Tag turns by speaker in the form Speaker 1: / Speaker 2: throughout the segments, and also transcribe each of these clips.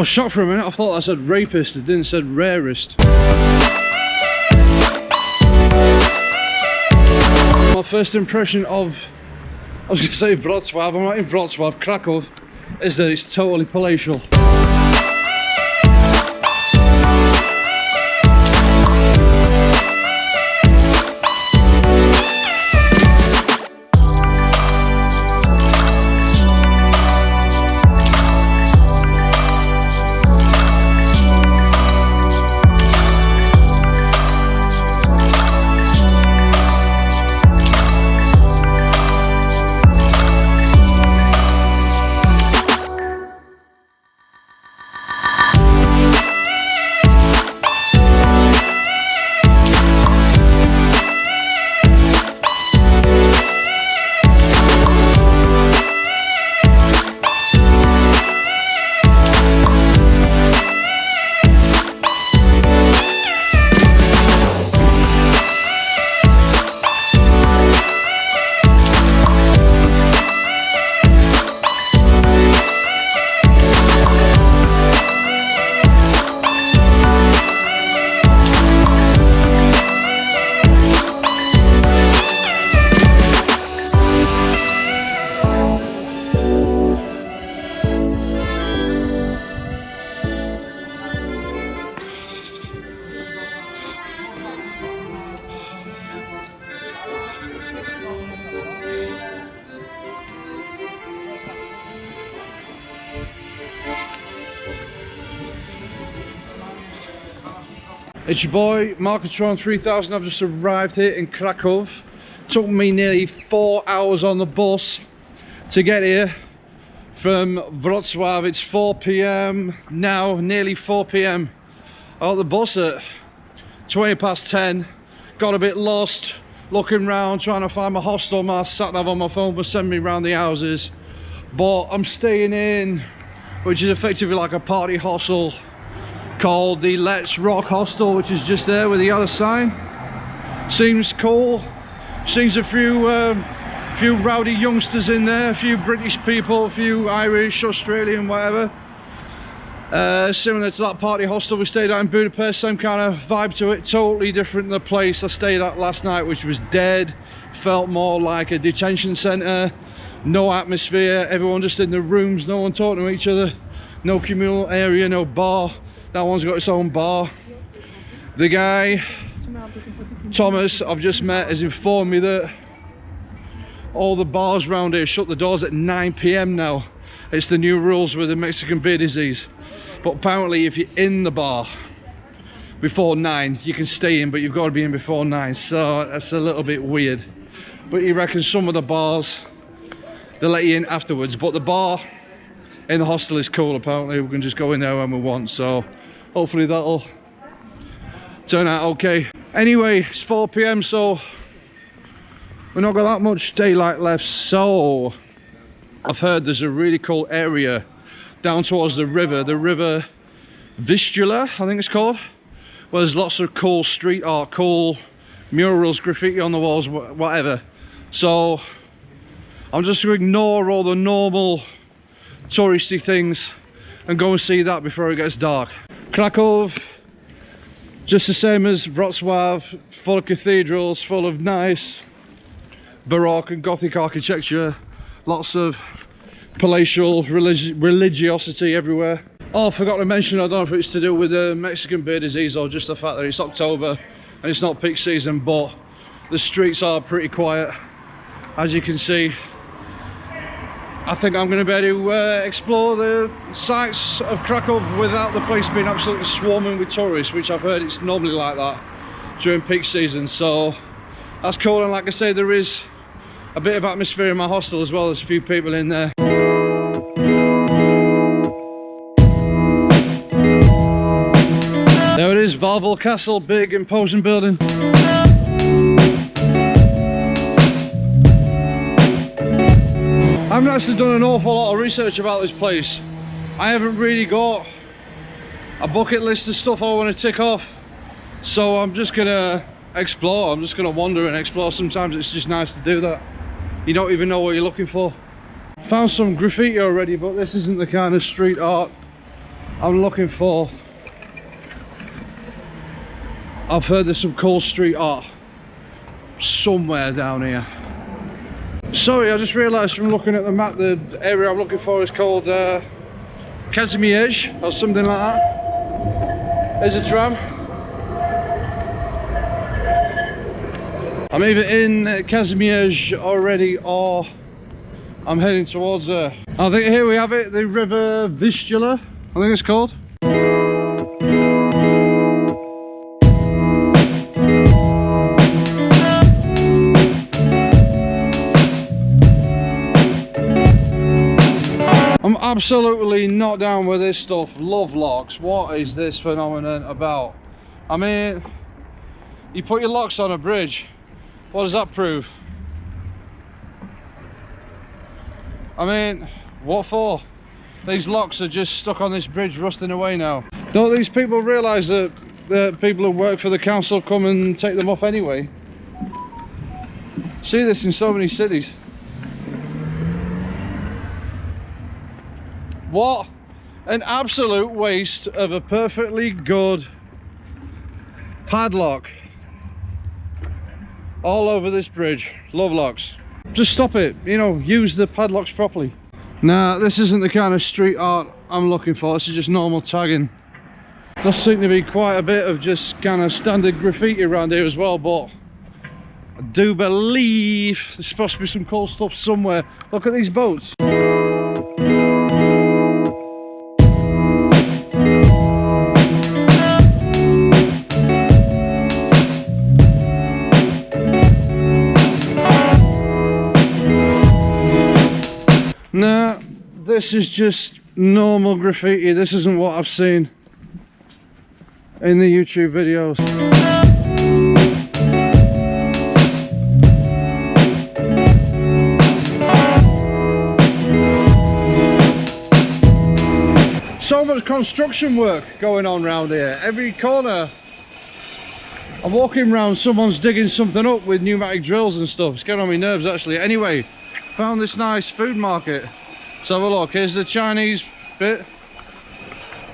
Speaker 1: was shocked for a minute. I thought that said rapist, it didn't say rarest. My first impression of, I was going to say Wrocław, I'm not in Wrocław, Kraków, is that it's totally palatial. It's your boy Marketron 3000. I've just arrived here in Kraków. Took me nearly 4 hours on the bus to get here from Wrocław. It's 4 p.m. now, nearly 4 p.m. I got the bus at 20 past 10. Got a bit lost looking around trying to find my hostel. My sat nav on my phone was sending me around the houses, but I'm staying in, which is effectively like a party hostel called the Let's Rock Hostel, which is just there with the other sign. Seems cool. Seems a few rowdy youngsters in there, a few British people, a few Irish, Australian, whatever. Similar to that party hostel we stayed at in Budapest, same kind of vibe to it. Totally different than the place I stayed at last night, which was dead. Felt more like a detention centre. No atmosphere, everyone just in the rooms, no one talking to each other. No communal area, no bar. That one's got its own bar. The guy, Thomas, I've just met, has informed me that all the bars around here shut the doors at 9 p.m. now. It's the new rules with the Mexican beer disease. But apparently if you're in the bar before 9, you can stay in, but you've got to be in before 9. So that's a little bit weird. But he reckons some of the bars, they'll let you in afterwards. But the bar in the hostel is cool, apparently. We can just go in there when we want. So hopefully that'll turn out okay. Anyway, it's 4 p.m. so we've not got that much daylight left. So I've heard there's a really cool area down towards the river Vistula, I think it's called, where there's lots of cool street art, cool murals, graffiti on the walls, whatever. So I'm just going to ignore all the normal touristy things and go and see that before it gets dark. Kraków, just the same as Wrocław, full of cathedrals, full of nice Baroque and Gothic architecture, lots of palatial religiosity everywhere. Oh, I forgot to mention, I don't know if it's to do with the Mexican beer disease or just the fact that it's October and it's not peak season, but the streets are pretty quiet, as you can see. I think I'm going to be able to explore the sights of Kraków without the place being absolutely swarming with tourists, which I've heard it's normally like that during peak season. So that's cool, and like I say, there is a bit of atmosphere in my hostel as well. There's a few people in there. There it is, Wawel Castle, big imposing building. I haven't actually done an awful lot of research about this place. I haven't really got a bucket list of stuff I want to tick off, so I'm just gonna explore. I'm just gonna wander and explore. Sometimes it's just nice to do that. You don't even know what you're looking for. Found some graffiti already, but this isn't the kind of street art I'm looking for. I've heard there's some cool street art somewhere down here. Sorry, I just realised from looking at the map the area I'm looking for is called Kazimierz or something like that. There's a tram. I'm either in Kazimierz already or I'm heading towards there. I think here we have it, the river Vistula, I think it's called. I'm absolutely not down with this stuff. Love locks. What is this phenomenon about? I mean, you put your locks on a bridge. What does that prove? I mean, what for? These locks are just stuck on this bridge rusting away now. Don't these people realise that the people who work for the council come and take them off anyway? See this in so many cities. What an absolute waste of a perfectly good padlock all over this bridge. Love locks. Just stop it, you know, use the padlocks properly. Nah, this isn't the kind of street art I'm looking for. This is just normal tagging. Does seem to be quite a bit of just kind of standard graffiti around here as well, but I do believe there's supposed to be some cool stuff somewhere. Look at these boats. Nah, this is just normal graffiti. This isn't what I've seen in the YouTube videos. So much construction work going on around here. Every corner I'm walking around, someone's digging something up with pneumatic drills and stuff. It's getting on my nerves actually. Anyway, found this nice food market. Let's have a look. Here's the Chinese bit.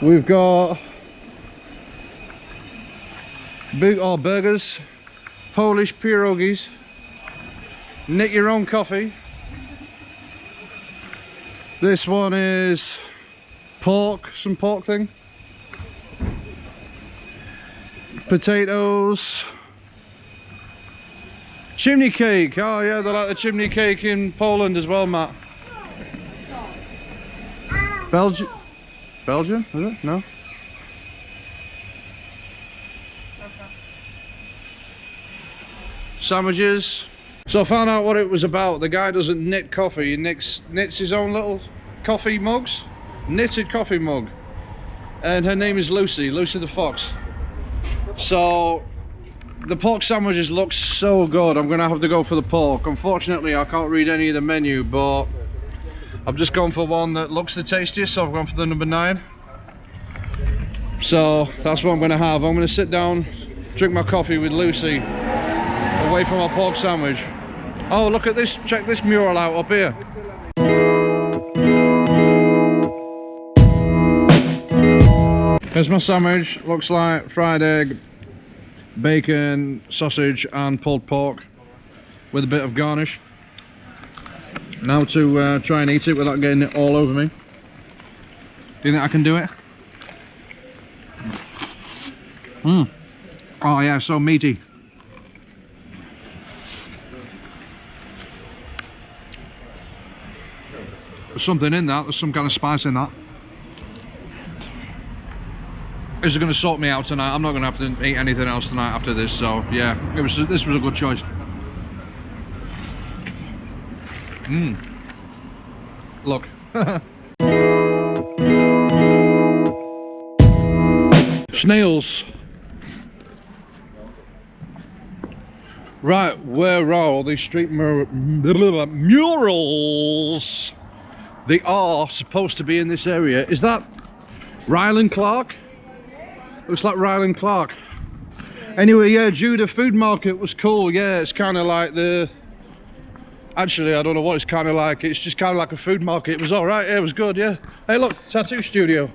Speaker 1: We've got burgers, Polish pierogies, knit your own coffee. This one is pork, some pork thing. Potatoes. Chimney cake. Oh yeah, they like the chimney cake in Poland as well, Matt. Belgium, is it? No. Sandwiches. So I found out what it was about. The guy doesn't knit coffee, he knits his own little coffee mugs. Knitted coffee mug. And her name is Lucy the fox. So the pork sandwiches look so good. I'm gonna have to go for the pork. Unfortunately I can't read any of the menu, but I've just gone for one that looks the tastiest, so I've gone for the number 9. So that's what I'm gonna have. I'm gonna sit down, drink my coffee with Lucy, away from our pork sandwich. Oh, look at this, check this mural out up here. Here's my sandwich. Looks like fried egg, bacon, sausage and pulled pork with a bit of garnish. Now to try and eat it without getting it all over me. Do you think I can do it? Oh yeah, so meaty. There's something in that, there's some kind of spice in that. This is going to sort me out tonight. I'm not going to have to eat anything else tonight after this, so yeah, this was a good choice. Look. Snails. Right, where are all these street murals? They are supposed to be in this area. Is that Ryland Clark? Looks like Ryland Clark. Anyway, yeah, Judah Food Market was cool. Yeah, it's kind of like the... Actually, I don't know what it's kind of like. It's just kind of like a food market. It was all right. Yeah, it was good. Yeah. Hey, look, tattoo studio.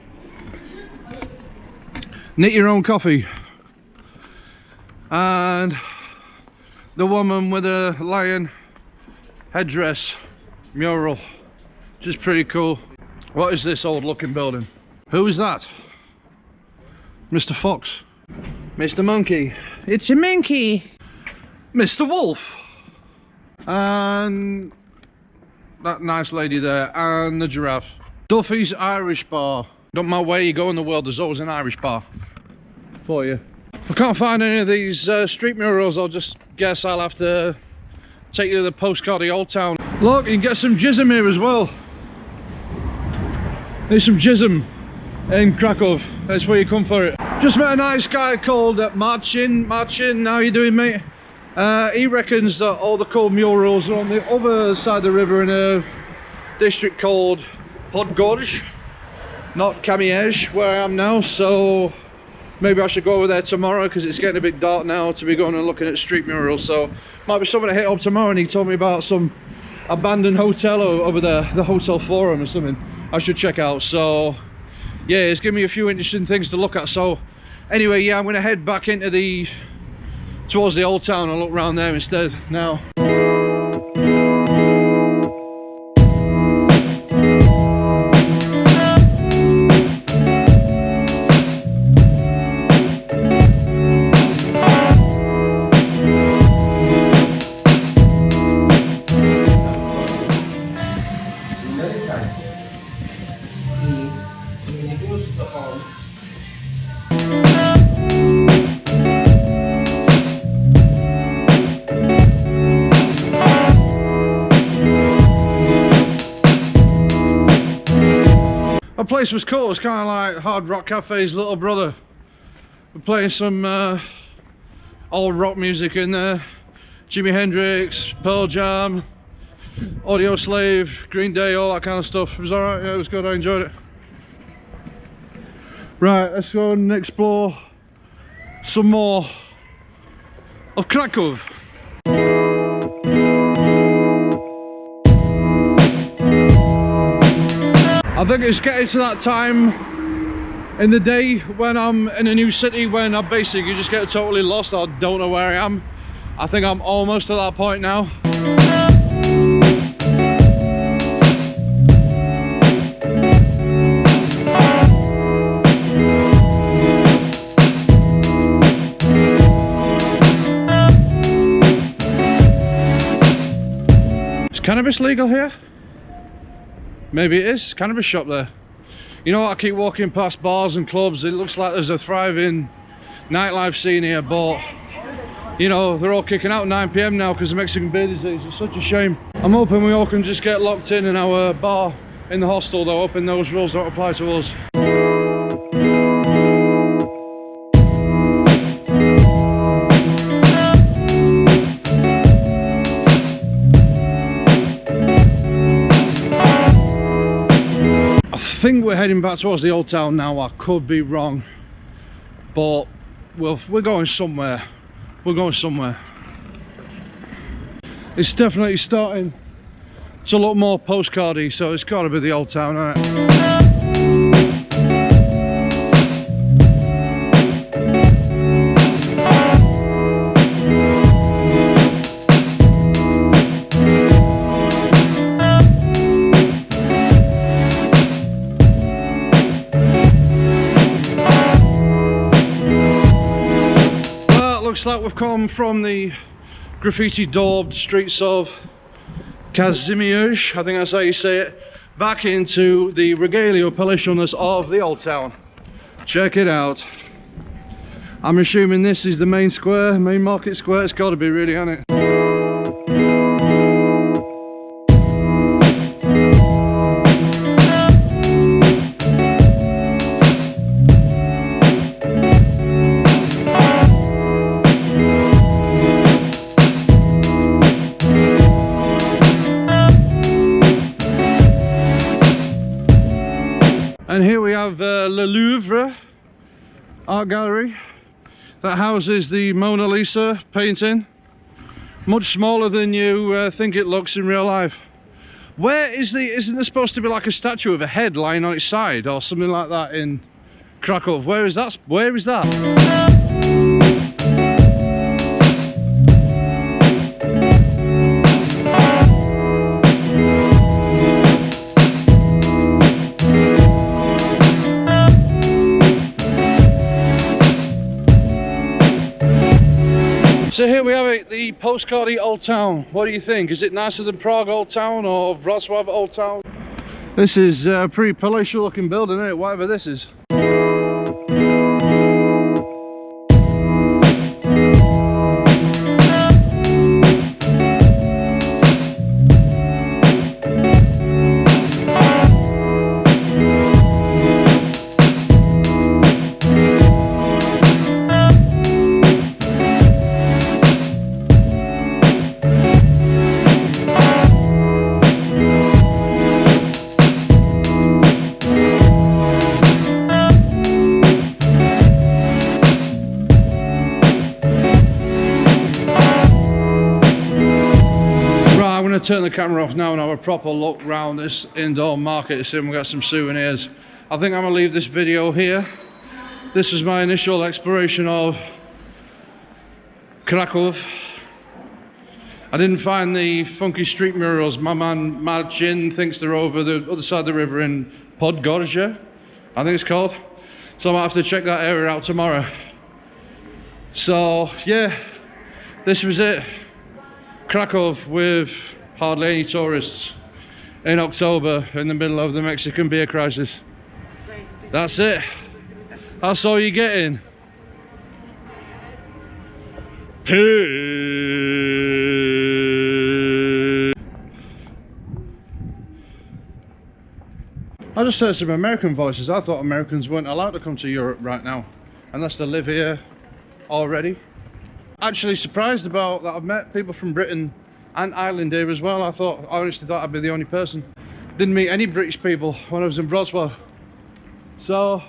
Speaker 1: knit your own coffee. And the woman with a lion headdress mural, which is pretty cool. What is this old looking building? Who is that? Mr. Fox. Mr. Monkey. It's a monkey. Mr. Wolf. And that nice lady there, and the giraffe. Duffy's Irish Bar. Don't matter where you go in the world, there's always an Irish bar for you. If I can't find any of these street murals, I'll just guess I'll have to take you to the postcardy Old Town. Look, you can get some jism here as well. There's some jism in Kraków. That's where you come for it. Just met a nice guy called Marcin. Marcin, how you doing, mate? He reckons that all the cool murals are on the other side of the river in a district called Podgorz, not Kazimierz, where I am now. So maybe I should go over there tomorrow, because it's getting a bit dark now to be going and looking at street murals. So might be something to hit up tomorrow. And he told me about some abandoned hotel over there, the Hotel Forum or something I should check out. So yeah, it's given me a few interesting things to look at. So anyway, yeah, I'm going to head back into towards the Old Town and look around there instead now. The place was cool. It's kind of like Hard Rock Cafe's little brother. We're playing some old rock music in there. Jimi Hendrix, Pearl Jam, Audio Slave, Green Day, all that kind of stuff. It was alright, yeah, it was good, I enjoyed it. Right, let's go and explore some more of Kraków. I think it's getting to that time in the day when I'm in a new city when I basically just get totally lost. I don't know where I am. I think I'm almost at that point now. Is cannabis legal here? Maybe it is. Cannabis shop there. You know what, I keep walking past bars and clubs. It looks like there's a thriving nightlife scene here, but you know, they're all kicking out at 9 PM now because of Mexican beer disease. It's such a shame. I'm hoping we all can just get locked in our bar in the hostel, though, hoping those rules don't apply to us. I think we're heading back towards the Old Town now. I could be wrong, but we're going somewhere. We're going somewhere. It's definitely starting to look more postcardy, so it's got to be the Old Town, isn't it? Looks like we've come from the graffiti daubed streets of Kazimierz, I think that's how you say it, back into the regalia paliciousness of the Old Town. Check it out. I'm assuming this is the main square, main market square. It's got to be, really, hasn't it? And here we have Le Louvre art gallery that houses the Mona Lisa painting. Much smaller than you think it looks in real life. Where is isn't there supposed to be like a statue of a head lying on its side or something like that in Kraków. Where is that? Where is that? So here we have it, the postcardy Old Town. What do you think? Is it nicer than Prague Old Town or Wrocław Old Town? This is a pretty palatial looking building, isn't it? Whatever this is. Turn the camera off now and have a proper look round this indoor market to see if we got some souvenirs. I think I'm gonna leave this video here. This was my initial exploration of Kraków. I didn't find the funky street murals. My man Marcin thinks they're over the other side of the river in Podgorze, I think it's called. So I might have to check that area out tomorrow. So yeah, this was it. Kraków with hardly any tourists in October in the middle of the Mexican beer crisis. That's it. That's all you're getting. I just heard some American voices. I thought Americans weren't allowed to come to Europe right now unless they live here already. Actually surprised about that. I've met people from Britain and Ireland here as well. I honestly thought I'd be the only person. Didn't meet any British people when I was in Wrocław. So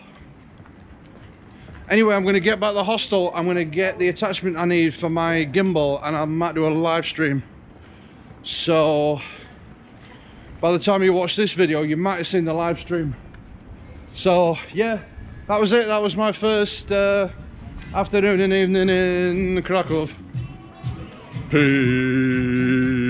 Speaker 1: anyway, I'm going to get back to the hostel. I'm going to get the attachment I need for my gimbal and I might do a live stream. So by the time you watch this video, you might have seen the live stream. So yeah, that was it. That was my first afternoon and evening in Kraków. Peace.